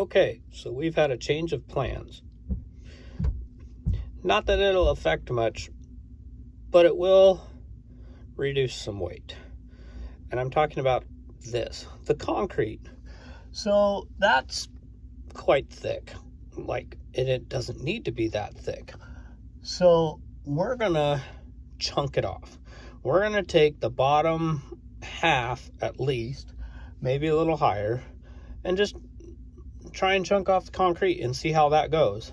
Okay, so we've had a change of plans. Not that it'll affect much, but it will reduce some weight. And I'm talking about this, the concrete. So that's quite thick. Like, it doesn't need to be that thick. So we're gonna chunk it off. We're gonna take the bottom half at least, maybe a little higher, and just try and chunk off the concrete and see how that goes.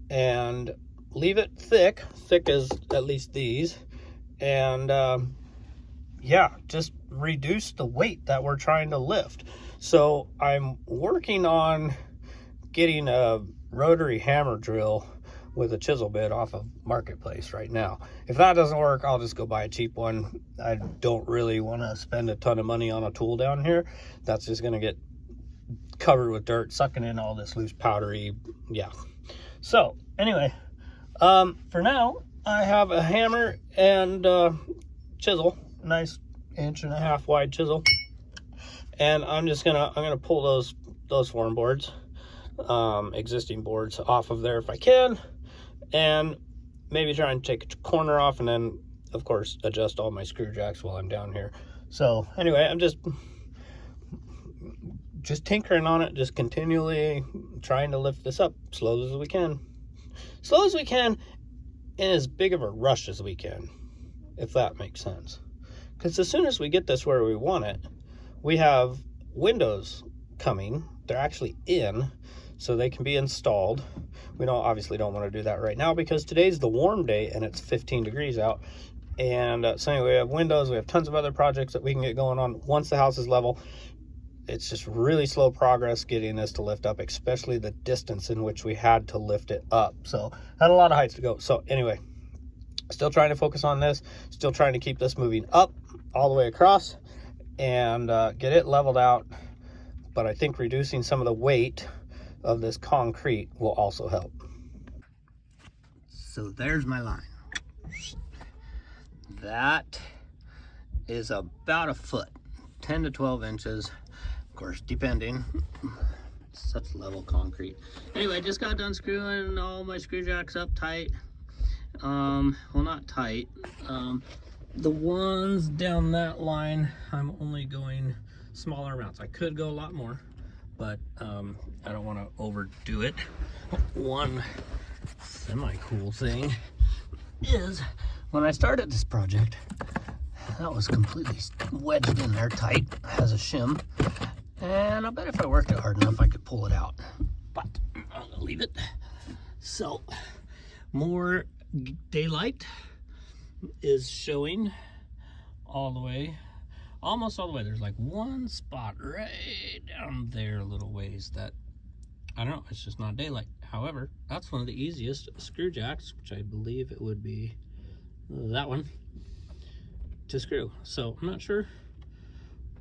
And leave it thick as at least these, and yeah, just reduce the weight that we're trying to lift. So I'm working on getting a rotary hammer drill with a chisel bit off of Marketplace right now. If that doesn't work, I'll just go buy a cheap one. I don't really want to spend a ton of money on a tool down here. That's just going to get covered with dirt, sucking in all this loose powdery, yeah. So anyway, for now, I have a hammer and chisel, nice 1.5 inch wide chisel, and I'm gonna pull those form boards, existing boards, off of there if I can, and maybe try and take a corner off, and then of course adjust all my screw jacks while I'm down here. So anyway, I'm just tinkering on it, just continually trying to lift this up slow as we can, in as big of a rush as we can, if that makes sense. Because as soon as we get this where we want it, we have windows coming. They're actually in, so they can be installed. We obviously don't want to do that right now because today's the warm day and it's 15 degrees out. And so anyway, we have windows, we have tons of other projects that we can get going on once the house is level. It's just really slow progress getting this to lift up, especially the distance in which we had to lift it up. So had a lot of heights to go. So anyway, still trying to focus on this, still trying to keep this moving up all the way across and get it leveled out. But I think reducing some of the weight of this concrete will also help. So there's my line. That is about a foot, 10 to 12 inches. Of course, depending. Such level concrete. Anyway, just got done screwing all my screw jacks up tight. Well, not tight. The ones down that line, I'm only going smaller amounts. I could go a lot more, but I don't want to overdo it. One semi-cool thing is, when I started this project, that was completely wedged in there tight, has a shim, and I bet if I worked it hard enough I could pull it out, but I'm gonna leave it. So more daylight is showing all the way, almost all the way. There's like one spot right down there a little ways that I don't know, it's just not daylight. However, that's one of the easiest screw jacks, which I believe it would be that one, to screw. So I'm not sure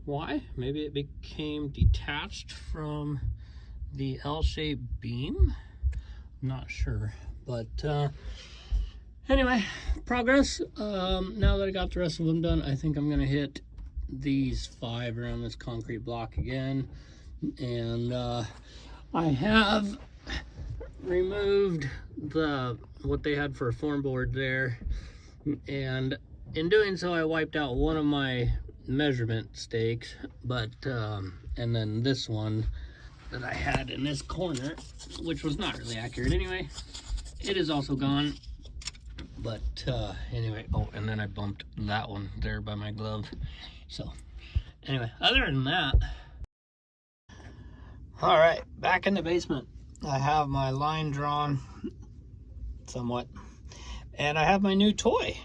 why. Maybe it became detached from the L-shaped beam. I'm not sure, but anyway, progress. Now that I got the rest of them done, I think I'm gonna hit these 5 around this concrete block again. And I have removed what they had for a form board there, and in doing so I wiped out one of my measurement stakes, but and then this one that I had in this corner, which was not really accurate anyway, it is also gone. But anyway, oh, and then I bumped that one there by my glove. So anyway, other than that, all right, back in the basement. I have my line drawn somewhat, and I have my new toy.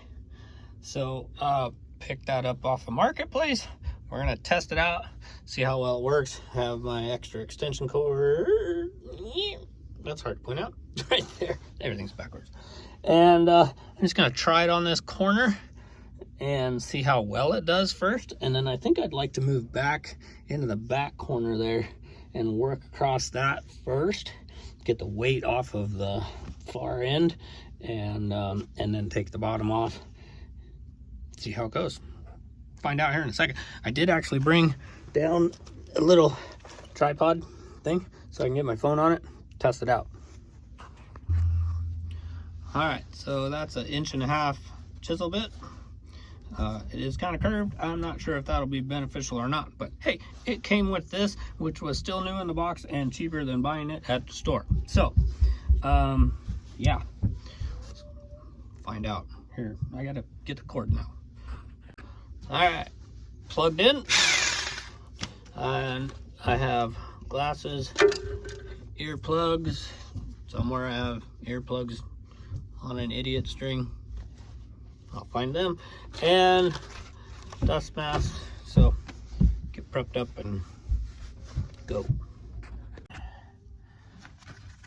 So picked that up off of Marketplace. We're gonna test it out, see how well it works. Have my extra extension cord. That's hard to point out. Right there. Everything's backwards. And I'm just gonna try it on this corner and see how well it does first. And then I think I'd like to move back into the back corner there and work across that first. Get the weight off of the far end, and then take the bottom off. See how it goes. Find out here in a second. I did actually bring down a little tripod thing so I can get my phone on it, test it out. All right, so that's an 1.5 inch chisel bit. It is kind of curved. I'm not sure if that'll be beneficial or not, but hey, it came with this, which was still new in the box and cheaper than buying it at the store. So, yeah, let's find out. Here, I gotta get the cord now. All right, plugged in, and I have glasses, earplugs. Somewhere I have earplugs on an idiot string. I'll find them, and dust mask. So get prepped up and go.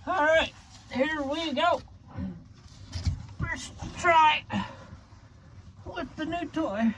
All right, here we go. First try with the new toy.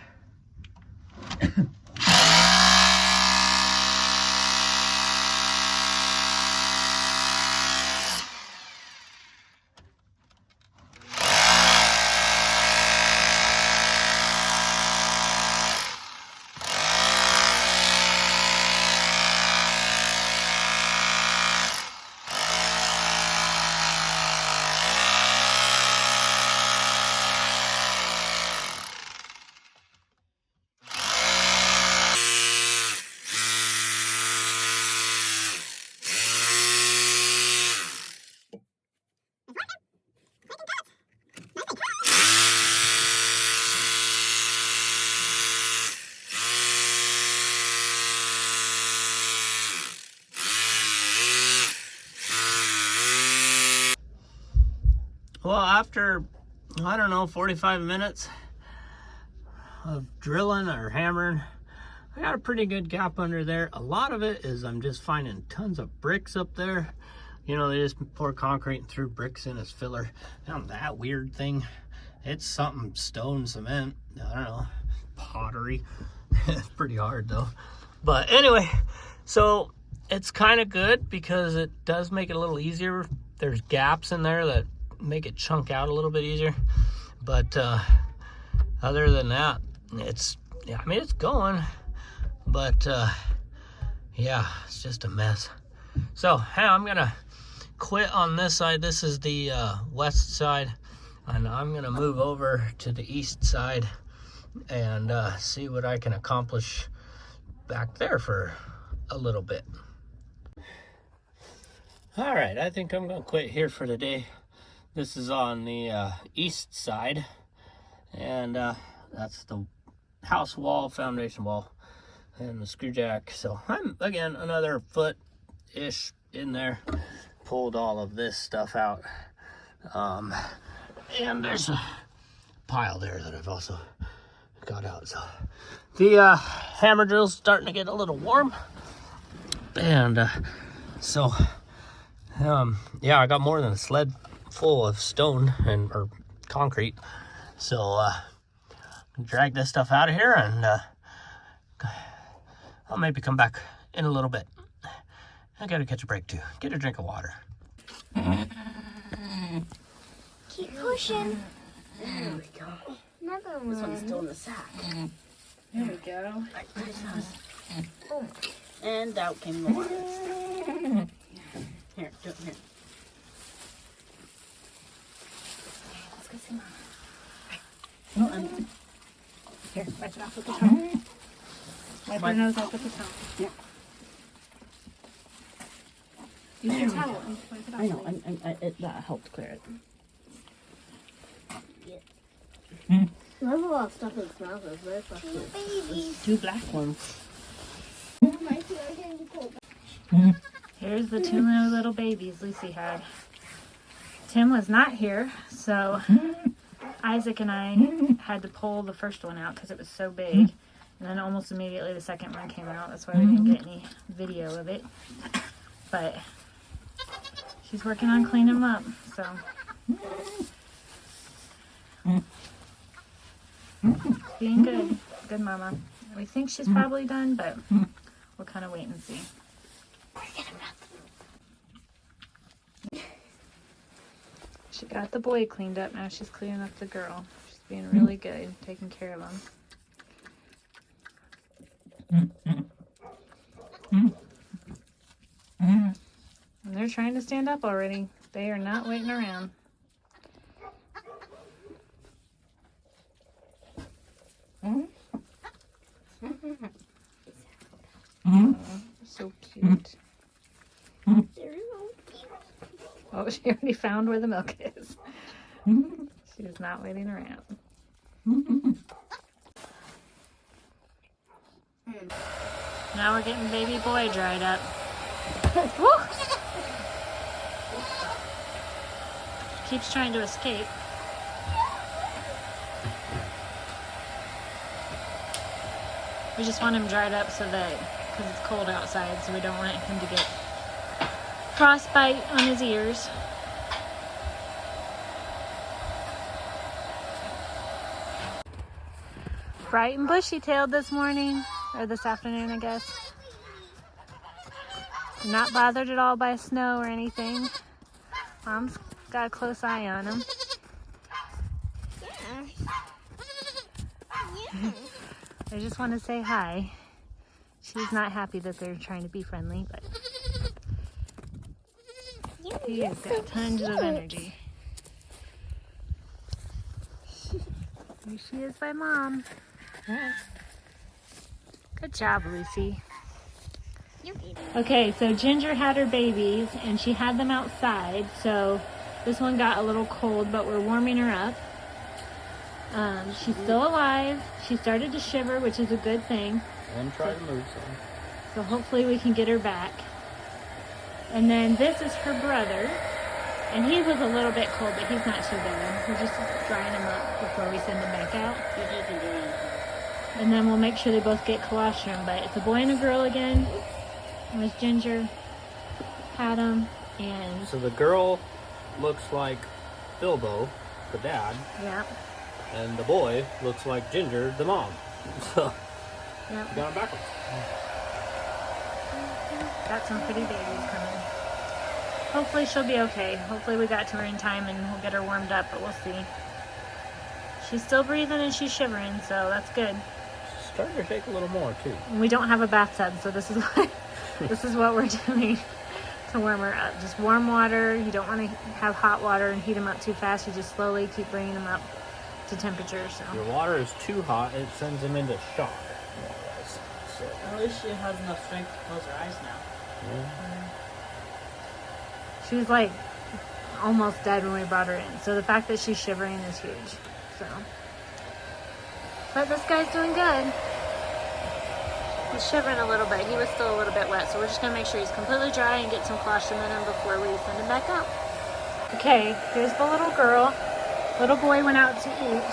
Well, after, I don't know, 45 minutes of drilling or hammering, I got a pretty good gap under there. A lot of it is I'm just finding tons of bricks up there. You know, they just pour concrete and threw bricks in as filler. Found that weird thing. It's something stone cement. I don't know, pottery. It's pretty hard though. But anyway, so it's kind of good because it does make it a little easier. There's gaps in there that make it chunk out a little bit easier, but other than that, it's, yeah, I mean, it's going, but yeah, it's just a mess. So hey, I'm gonna quit on this side. This is the west side, and I'm gonna move over to the east side and see what I can accomplish back there for a little bit. All right, I think I'm gonna quit here for the day. This is on the east side, and that's the house wall, foundation wall, and the screw jack. So I'm, again, another foot-ish in there. Pulled all of this stuff out. And there's a pile there that I've also got out. So the hammer drill's starting to get a little warm. And so, yeah, I got more than a sled full of stone and or concrete, so drag this stuff out of here, and I'll maybe come back in a little bit. I gotta catch a break too, get a drink of water. Keep pushing. There we go. Another one. This one's still in the sack. There we go. Boom. And out came the water. Here, do it here. Let's go see Mama. Oh, and here, wipe it off with the towel. Wipe her nose off with the towel. Yeah. Use your towel and wipe it off. I know, and that helped clear it. There's a lot of stuff in his mouth. It's very frustrating. There's 2 black ones. Here's the 2 little babies Lucy had. Tim was not here, so Isaac and I had to pull the first one out because it was so big. And then almost immediately the second one came out. That's why we didn't get any video of it. But she's working on cleaning them up, so. Being good. Good mama. We think she's probably done, but we'll kind of wait and see. She got the boy cleaned up. Now she's cleaning up the girl. She's being really good, taking care of him. They're trying to stand up already. They are not waiting around. Oh, so cute. Oh, she already found where the milk is. She is not waiting around. Now we're getting baby boy dried up. Woo! Keeps trying to escape. We just want him dried up so that, because it's cold outside, so we don't want him to get frostbite on his ears. Bright and bushy-tailed this morning, or this afternoon, I guess. Not bothered at all by snow or anything. Mom's got a close eye on him. I just want to say hi. She's not happy that they're trying to be friendly, but he has got tons of energy. Here she is by Mom. Good job, Lucy. Okay, so Ginger had her babies and she had them outside, so this one got a little cold, but we're warming her up. She's still alive. She started to shiver, which is a good thing. And try to move some. So hopefully we can get her back. And then this is her brother. And he was a little bit cold, but he's not too bad. We're just drying him up before we send him back out. And then we'll make sure they both get colostrum. But it's a boy and a girl again. It was Ginger, Adam, and... So the girl looks like Bilbo, the dad. Yeah. And the boy looks like Ginger, the mom. So, Yep. got him backwards. Got some pretty babies coming. Hopefully she'll be okay. Hopefully we got to her in time and we'll get her warmed up, but we'll see. She's still breathing and she's shivering, so that's good. She's starting to shake a little more, too. And we don't have a bathtub, so this is what we're doing to warm her up. Just warm water. You don't want to have hot water and heat them up too fast. You just slowly keep bringing them up to temperature. So Your water is too hot, it sends them into shock. More or less. So, At least she has enough strength to close her eyes now. yeah. she was like almost dead when we brought her in. So the fact that she's shivering is huge. So, but this guy's doing good. He's shivering a little bit. He was still a little bit wet, so we're just gonna make sure he's completely dry and get some colostrum in him before we send him back out. Okay, here's the little girl. Little boy went out to eat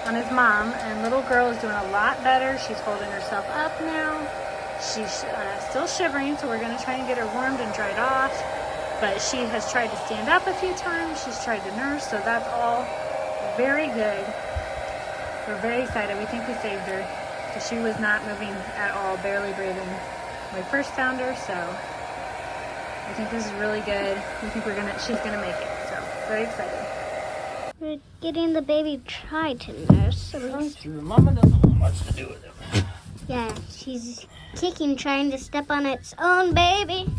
on his mom, and little girl is doing a lot better. She's holding herself up now. She's still shivering, so we're gonna try and get her warmed and dried off. But she has tried to stand up a few times. She's tried to nurse, so that's all very good. We're very excited. We think we saved her. She was not moving at all, barely breathing when we first found her, so I think this is really good. We think she's gonna make it, so very excited. We're getting the baby tried to nurse. Your mama doesn't want much to do with him. Yeah, she's kicking, trying to step on its own baby.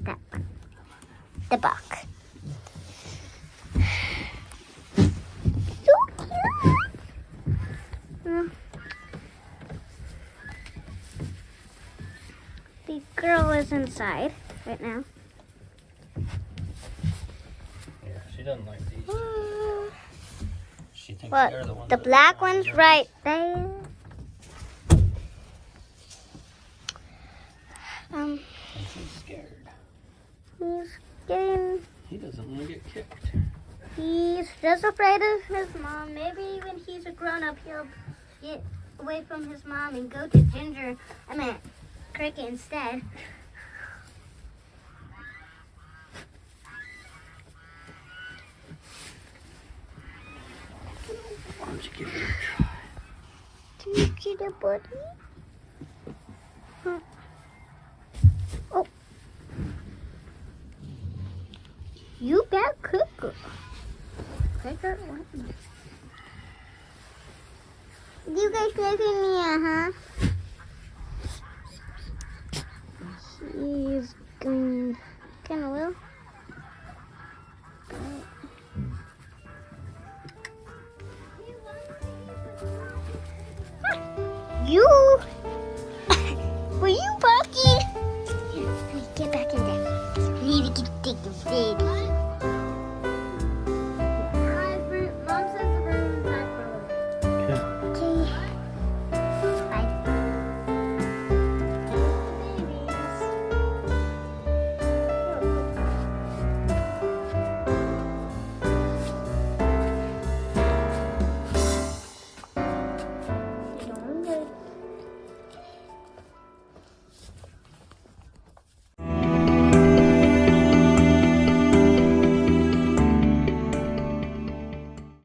That one. The buck. So cute. The girl is inside right now. Yeah, she doesn't like these. She thinks What? they're the ones The that black are one's yours. right there. And she's scared. He doesn't want to get kicked. He's just afraid of his mom. Maybe when he's a grown-up, he'll get away from his mom and go to Cricket instead. Why don't you give it a try? Can you see the body? Huh. Oh. You got Cuckoo. Cricket, what? You guys making me, huh? He's going kind of low. You